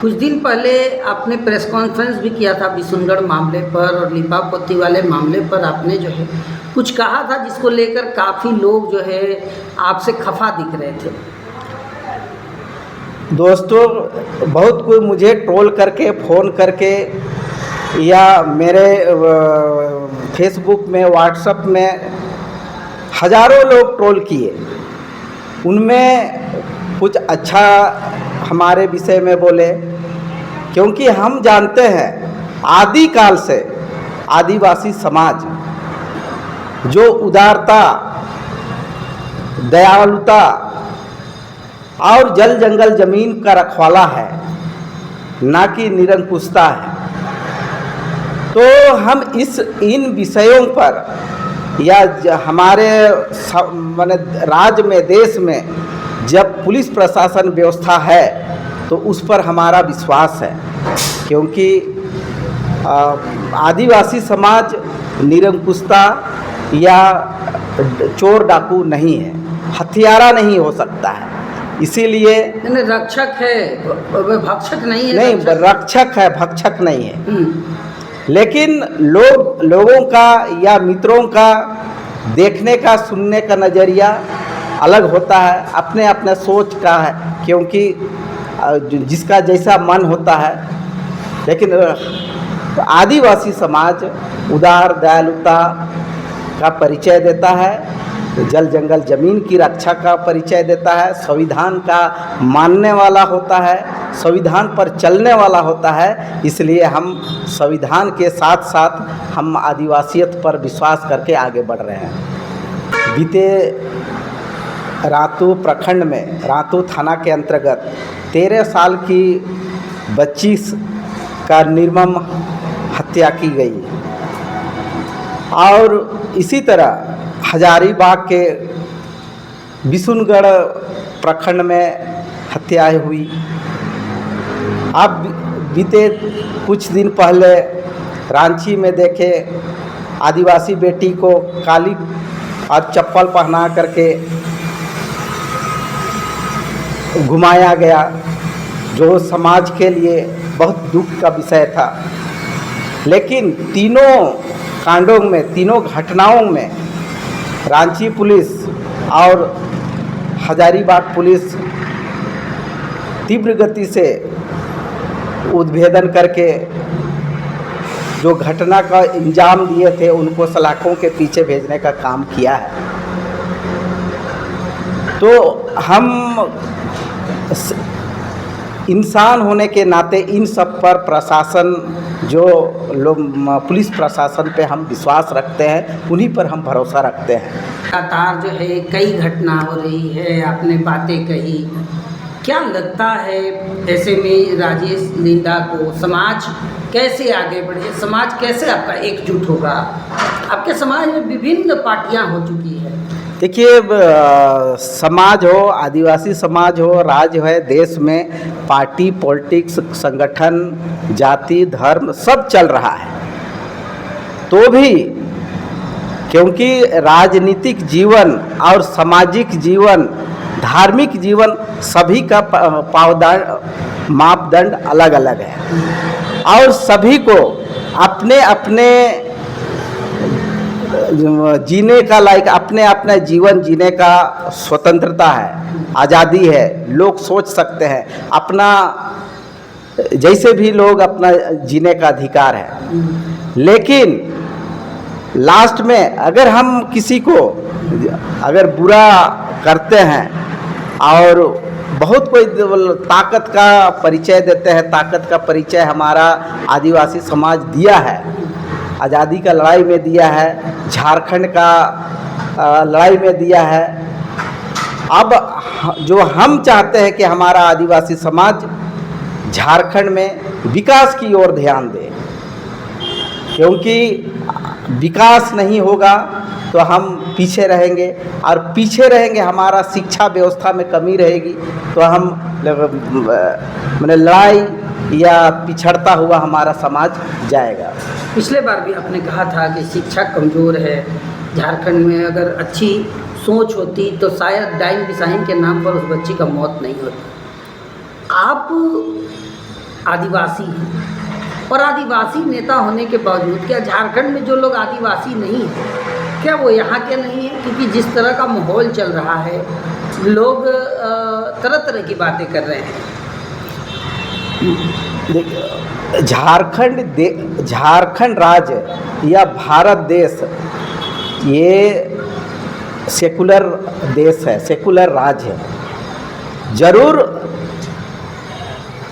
कुछ दिन पहले आपने प्रेस कॉन्फ्रेंस भी किया था बिशुनगढ़ मामले पर और लिपापोती वाले मामले पर आपने जो है कुछ कहा था जिसको लेकर काफ़ी लोग जो है आपसे खफा दिख रहे थे। दोस्तों, बहुत कोई मुझे ट्रोल करके फ़ोन करके या मेरे फेसबुक में व्हाट्सएप में हज़ारों लोग ट्रोल किए। उनमें कुछ अच्छा हमारे विषय में बोले, क्योंकि हम जानते हैं आदिकाल से आदिवासी समाज जो उदारता, दयालुता और जल जंगल ज़मीन का रखवाला है, ना कि निरंकुशता है। तो हम इन विषयों पर या हमारे माने राज्य में, देश में जब पुलिस प्रशासन व्यवस्था है तो उस पर हमारा विश्वास है, क्योंकि आदिवासी समाज निरंकुशता या चोर डाकू नहीं है, हथियारा नहीं हो सकता है। इसीलिए रक्षक है, भक्षक नहीं है। नहीं, रक्षक है, भक्षक नहीं है। लेकिन लोगों का या मित्रों का देखने का, सुनने का नज़रिया अलग होता है, अपने अपने सोच का है, क्योंकि जिसका जैसा मन होता है। लेकिन आदिवासी समाज उदार, दयालुता का परिचय देता है, जल जंगल ज़मीन की रक्षा का परिचय देता है, संविधान का मानने वाला होता है, संविधान पर चलने वाला होता है। इसलिए हम संविधान के साथ साथ हम आदिवासियत पर विश्वास करके आगे बढ़ रहे हैं। बीते रातू प्रखंड में, रातू थाना के अंतर्गत 13 साल की बच्ची का निर्मम हत्या की गई और इसी तरह हजारीबाग के बिशुनगढ़ प्रखंड में हत्याएं हुई। अब बीते कुछ दिन पहले रांची में देखे आदिवासी बेटी को काली और चप्पल पहना करके घुमाया गया, जो समाज के लिए बहुत दुख का विषय था। लेकिन तीनों कांडों में, तीनों घटनाओं में रांची पुलिस और हजारीबाग पुलिस तीव्र गति से उद्भेदन करके जो घटना का इंजाम दिए थे उनको सलाखों के पीछे भेजने का काम किया है। तो हम इंसान होने के नाते इन सब पर प्रशासन, जो लोग पुलिस प्रशासन पे हम विश्वास रखते हैं, उन्हीं पर हम भरोसा रखते हैं। लगातार जो है कई घटना हो रही है, आपने बातें कही, क्या लगता है ऐसे में राजेश लिंडा को समाज कैसे आगे बढ़े, समाज कैसे आपका एकजुट होगा? आपके समाज में विभिन्न पार्टियां हो चुकी है। देखिए, समाज हो, आदिवासी समाज हो, राज्य है, देश में पार्टी, पॉलिटिक्स, संगठन, जाति, धर्म सब चल रहा है। तो भी क्योंकि राजनीतिक जीवन और सामाजिक जीवन, धार्मिक जीवन सभी का मापदंड अलग अलग है और सभी को अपने अपने जीने का अपने अपने जीवन जीने का स्वतंत्रता है, आज़ादी है। लोग सोच सकते हैं, अपना जैसे भी लोग अपना जीने का अधिकार है। लेकिन लास्ट में अगर हम किसी को अगर बुरा करते हैं और बहुत कोई ताकत का परिचय देते हैं, ताकत का परिचय हमारा आदिवासी समाज दिया है, आज़ादी का लड़ाई में दिया है, झारखंड का लड़ाई में दिया है। अब जो हम चाहते हैं कि हमारा आदिवासी समाज झारखंड में विकास की ओर ध्यान दे, क्योंकि विकास नहीं होगा तो हम पीछे रहेंगे और पीछे रहेंगे, हमारा शिक्षा व्यवस्था में कमी रहेगी तो हम मैंने लड़ाई या पिछड़ता हुआ हमारा समाज जाएगा। पिछले बार भी आपने कहा था कि शिक्षा कमज़ोर है झारखंड में, अगर अच्छी सोच होती तो शायद डाइन बिसाइन के नाम पर उस बच्ची का मौत नहीं होती। आप आदिवासी हैं, और आदिवासी नेता होने के बावजूद क्या झारखंड में जो लोग आदिवासी नहीं हैं, क्या वो यहाँ के नहीं हैं? क्योंकि जिस तरह का माहौल चल रहा है, लोग तरह तरह की बातें कर रहे हैं। देखिए, झारखंड राज्य या भारत देश ये सेकुलर देश है, सेकुलर राज्य है। जरूर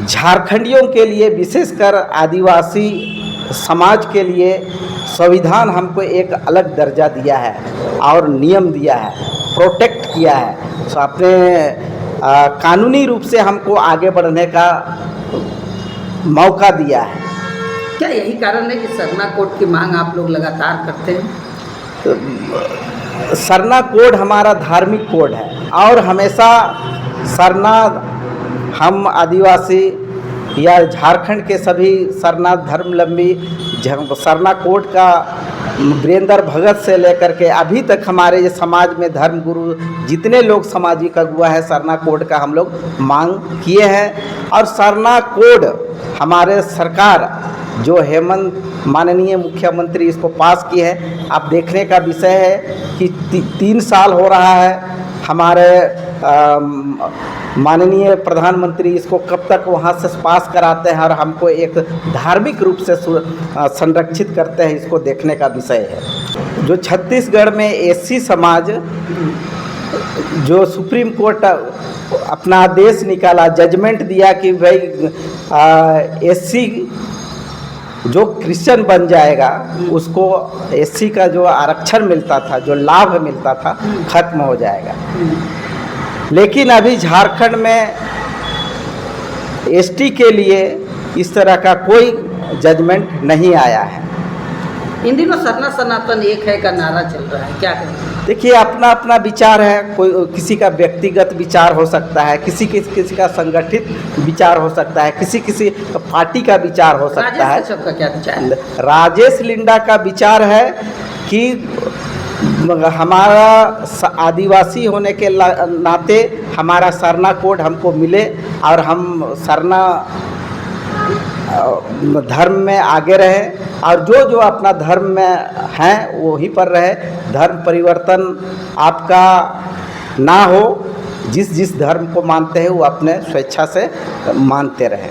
झारखंडियों के लिए, विशेषकर आदिवासी समाज के लिए संविधान हमको एक अलग दर्जा दिया है और नियम दिया है, प्रोटेक्ट किया है। तो अपने कानूनी रूप से हमको आगे बढ़ने का मौका दिया है। क्या यही कारण है कि सरना कोड की मांग आप लोग लगातार करते हैं? तो सरना कोड हमारा धार्मिक कोड है और हमेशा सरना, हम आदिवासी या झारखंड के सभी सरना धर्मावलंबी सरना कोड का वीरेंद्र भगत से लेकर के अभी तक हमारे ये समाज में धर्म गुरु जितने लोग सामाजिक अगुआ है, सरना कोड का हम लोग मांग किए हैं। और सरना कोड हमारे सरकार जो हेमंत माननीय मुख्यमंत्री इसको पास की है, अब देखने का विषय है कि 3 साल हो रहा है। हमारे माननीय प्रधानमंत्री इसको कब तक वहाँ से पास कराते हैं और हमको एक धार्मिक रूप से संरक्षित करते हैं, इसको देखने का विषय है। जो छत्तीसगढ़ में एससी समाज, जो सुप्रीम कोर्ट अपना आदेश निकाला, जजमेंट दिया कि भाई एससी जो क्रिश्चियन बन जाएगा उसको एससी का जो आरक्षण मिलता था, जो लाभ मिलता था, खत्म हो जाएगा। लेकिन अभी झारखंड में एसटी के लिए इस तरह का कोई जजमेंट नहीं आया है। इन दिनों सरना सनातन एक है का नारा चल रहा है, क्या करें? देखिए, अपना अपना विचार है। कोई किसी का व्यक्तिगत विचार हो सकता है, किसी का संगठित विचार हो सकता है, किसी पार्टी का विचार हो सकता है। राजेश का क्या विचार है? राजेश लिंडा का विचार है कि हमारा आदिवासी होने के नाते हमारा सरना कोड हमको मिले और हम सरना धर्म में आगे रहे, और जो अपना धर्म में हैं वहीं पर रहे। धर्म परिवर्तन आपका ना हो, जिस धर्म को मानते हैं वो अपने स्वेच्छा से मानते रहे।